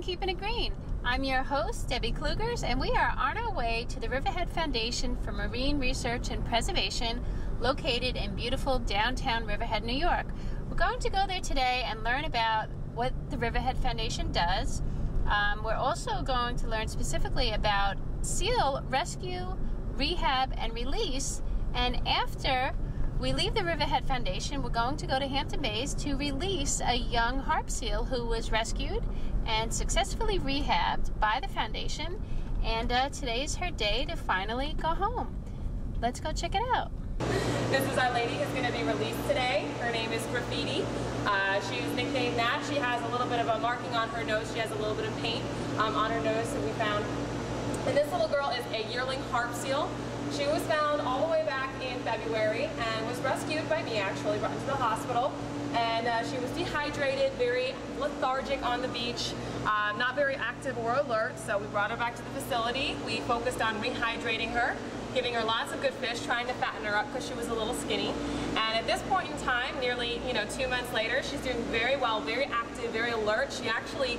Keeping It Green. I'm your host, Debbie Klughers, and we are on our way to the Riverhead Foundation for Marine Research and Preservation, located in beautiful downtown Riverhead, New York. We're going to go there today and learn about what the Riverhead Foundation does. We're also going to learn specifically about seal rescue, rehab, and release. And after we leave the Riverhead Foundation, we're going to go to Hampton Bays to release a young harp seal who was rescued and successfully rehabbed by the foundation. And today is her day to finally go home. Let's go check it out. This is our lady who's going to be released today. Her name is Graffiti. She's nicknamed that. She has a little bit of a marking on her nose. She has a little bit of paint on her nose that we found. And this little girl is a yearling harp seal. She was found all the way back in February and was rescued by me, actually, brought into the hospital. And she was dehydrated, very lethargic on the beach, not very active or alert. So we brought her back to the facility. We focused on rehydrating her, giving her lots of good fish, trying to fatten her up because she was a little skinny. And at this point in time, nearly 2 months later, she's doing very well, very active, very alert. She actually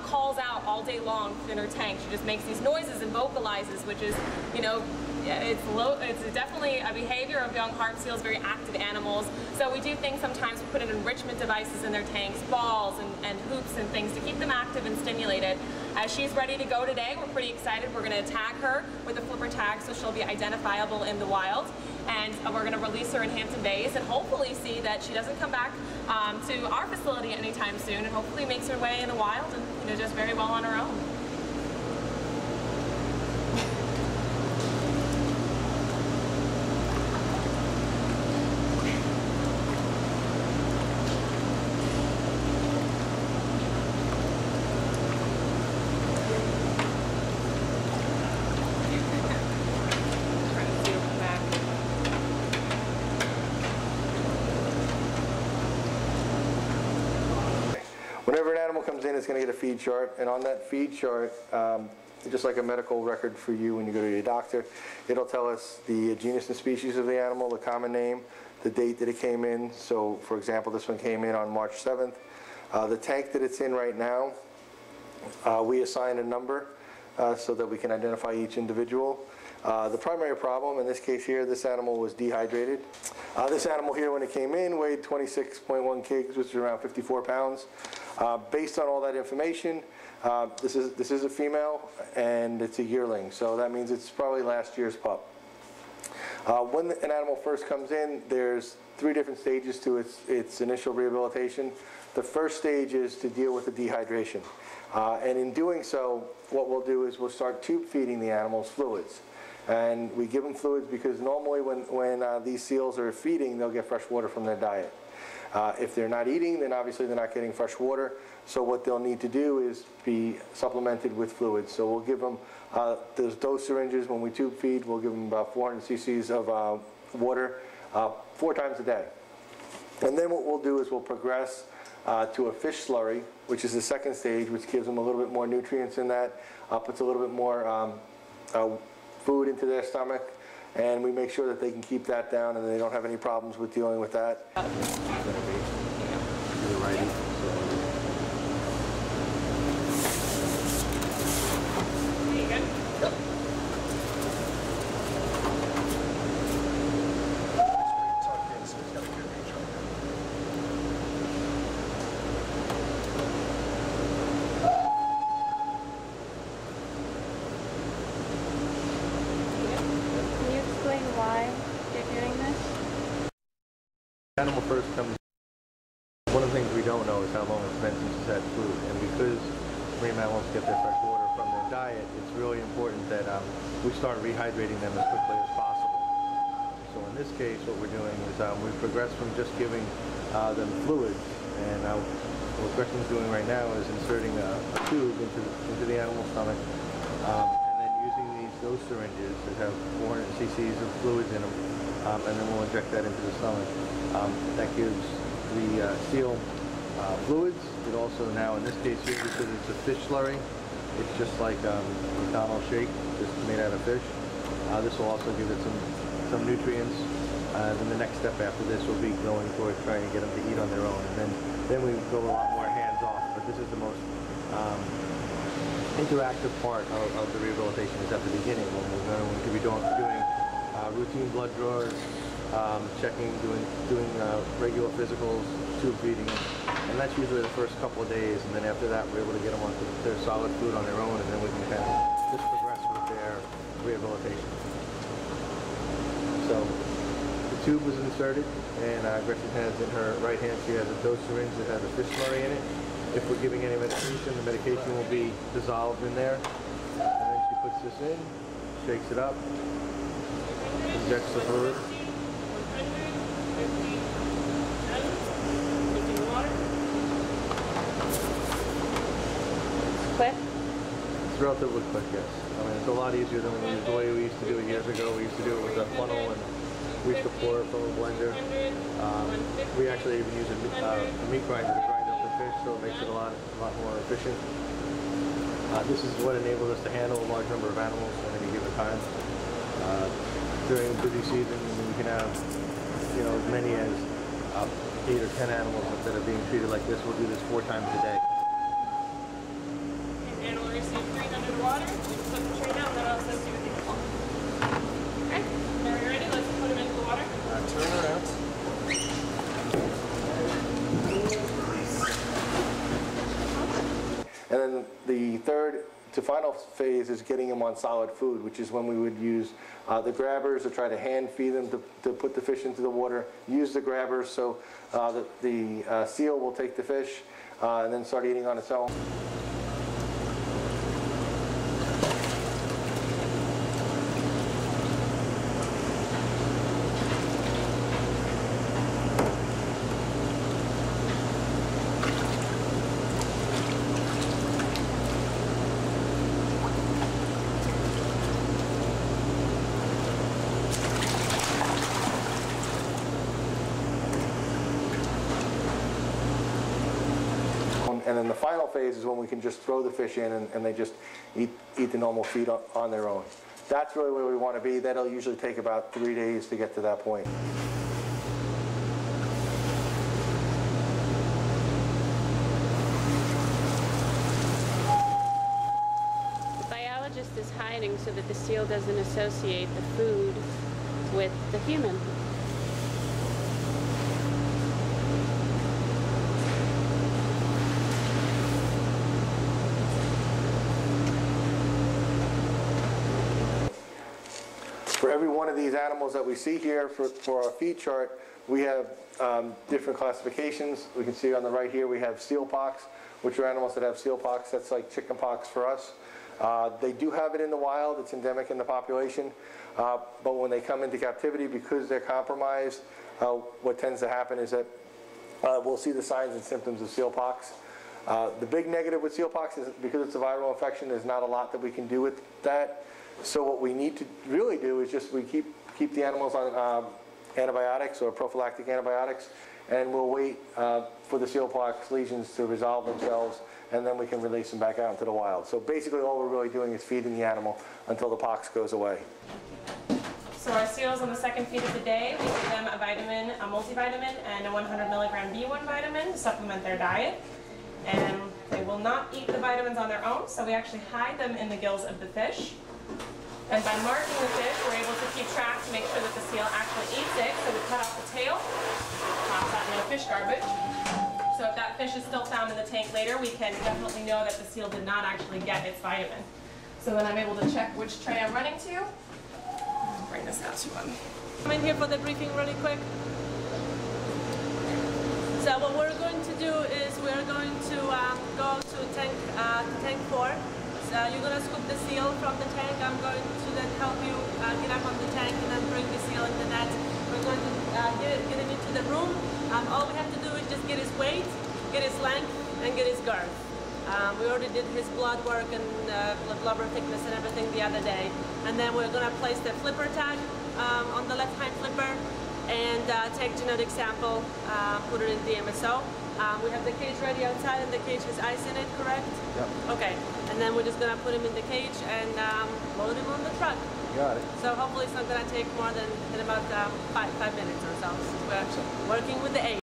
calls out all day long in her tank. She just makes these noises and vocalizes, which is, it's definitely a behavior of young harp seals, very active animals. So we do things sometimes, we put in enrichment devices in their tanks, balls and hoops and things to keep them active and stimulated. As she's ready to go today, we're pretty excited. We're going to tag her with a flipper tag so she'll be identifiable in the wild. And we're going to release her in Hampton Bays and hopefully see that she doesn't come back to our facility anytime soon, and hopefully makes her way in the wild and just very well on her own. Whenever an animal comes in, it's going to get a feed chart, and on that feed chart, just like a medical record for you when you go to your doctor, it'll tell us the genus and species of the animal, the common name, the date that it came in. So, for example, this one came in on March 7th. The tank that it's in right now, we assign a number so that we can identify each individual. The primary problem, in this case here, this animal was dehydrated. This animal here, when it came in, weighed 26.1 kgs, which is around 54 pounds. Based on all that information, this is a female, and it's a yearling, so that means it's probably last year's pup. When an animal first comes in, there's 3 different stages to its initial rehabilitation. The first stage is to deal with the dehydration. And in doing so, what we'll do is we'll start tube feeding the animals fluids. And we give them fluids because normally when these seals are feeding, they'll get fresh water from their diet. If they're not eating, then obviously they're not getting fresh water. So what they'll need to do is be supplemented with fluids. So we'll give them those dose syringes when we tube feed. We'll give them about 400 cc's of water 4 times a day. And then what we'll do is we'll progress to a fish slurry, which is the second stage, which gives them a little bit more nutrients in that, puts a little bit more food into their stomach, and we make sure that they can keep that down and they don't have any problems with dealing with that. Why you're doing this? The animal first comes. One of the things we don't know is how long it's been since it's had food, and because marine mammals get their fresh water from their diet, it's really important that we start rehydrating them as quickly as possible. So in this case, what we're doing is we've progressed from just giving them fluids, and what Gretchen's doing right now is inserting a tube into the animal's stomach. Those syringes that have 400 cc's of fluids in them, and then we'll inject that into the stomach. That gives the seal fluids. It also now, in this case here, because it's a fish slurry, it's just like McDonald's shake, just made out of fish. This will also give it some nutrients. Then the next step after this will be going towards trying to get them to eat on their own. And then we go a lot more hands-off. But this is the most interactive part of the rehabilitation is at the beginning when we're going to be doing routine blood draws, checking, doing regular physicals, tube feeding, and that's usually the first couple of days, and then after that we're able to get them onto their solid food on their own, and then we can kind of just progress with their rehabilitation. So the tube was inserted, and Gretchen has in her right hand, she has a dose syringe that has a fish slurry in it. If we're giving any medication, the medication will be dissolved in there, and then she puts this in, shakes it up, injects the fluid. Quick? It's relatively quick, yes. I mean, it's a lot easier than the way we used to do it years ago. We used to do it with a funnel, and we used to pour it from a blender. We actually even use a meat grinder to grind up the fish, so it makes it a lot more efficient. This is what enables us to handle a large number of animals at any given time. During busy season, we can have, as many as 8 or 10 animals that are being treated like this. We'll do this 4 times a day. This animal received 300 water. We just put the tray down, and then I'll assist you with the animal. Okay, now we're ready. Let's put him into the water. Turn around. And then the third to final phase is getting them on solid food, which is when we would use the grabbers or try to hand feed them to put the fish into the water. Use the grabbers so the seal will take the fish and then start eating on its own. And then the final phase is when we can just throw the fish in and they just eat the normal feed on their own. That's really where we want to be. That'll usually take about 3 days to get to that point. The biologist is hiding so that the seal doesn't associate the food with the human. For every one of these animals that we see here for our feed chart, we have different classifications. We can see on the right here we have seal pox, which are animals that have seal pox. That's like chicken pox for us. They do have it in the wild. It's endemic in the population. But when they come into captivity, because they're compromised, what tends to happen is that we'll see the signs and symptoms of seal pox. The big negative with seal pox is because it's a viral infection, there's not a lot that we can do with that. So what we need to really do is just we keep the animals on antibiotics or prophylactic antibiotics, and we'll wait for the seal pox lesions to resolve themselves, and then we can release them back out into the wild. So basically all we're really doing is feeding the animal until the pox goes away. So our seals on the second feed of the day, we give them a vitamin, a multivitamin, and a 100 milligram B1 vitamin to supplement their diet. And they will not eat the vitamins on their own, so we actually hide them in the gills of the fish. And by marking the fish, we're able to keep track to make sure that the seal actually eats it. So we cut off the tail, toss that in the fish garbage. So if that fish is still found in the tank later, we can definitely know that the seal did not actually get its vitamin. So then I'm able to check which tray I'm running to. Bring this out to him. I'm in here for the briefing really quick. So what we're going to do is we're going to go to tank 4. You're going to scoop the seal from the tank. I'm going to then help you get up on the tank and then bring the seal in the net. We're going to get him into the room. All we have to do is just get his weight, get his length, and get his girth. We already did his blood work and blubber thickness and everything the other day. And then we're going to place the flipper tag on the left hind flipper and take genetic sample, put it in the MSO. We have the cage ready outside, and the cage has ice in it, correct? Yep. Okay, and then we're just going to put him in the cage and load him on the truck. Got it. So hopefully it's not going to take more than about 5 minutes or so. We're working with the 8.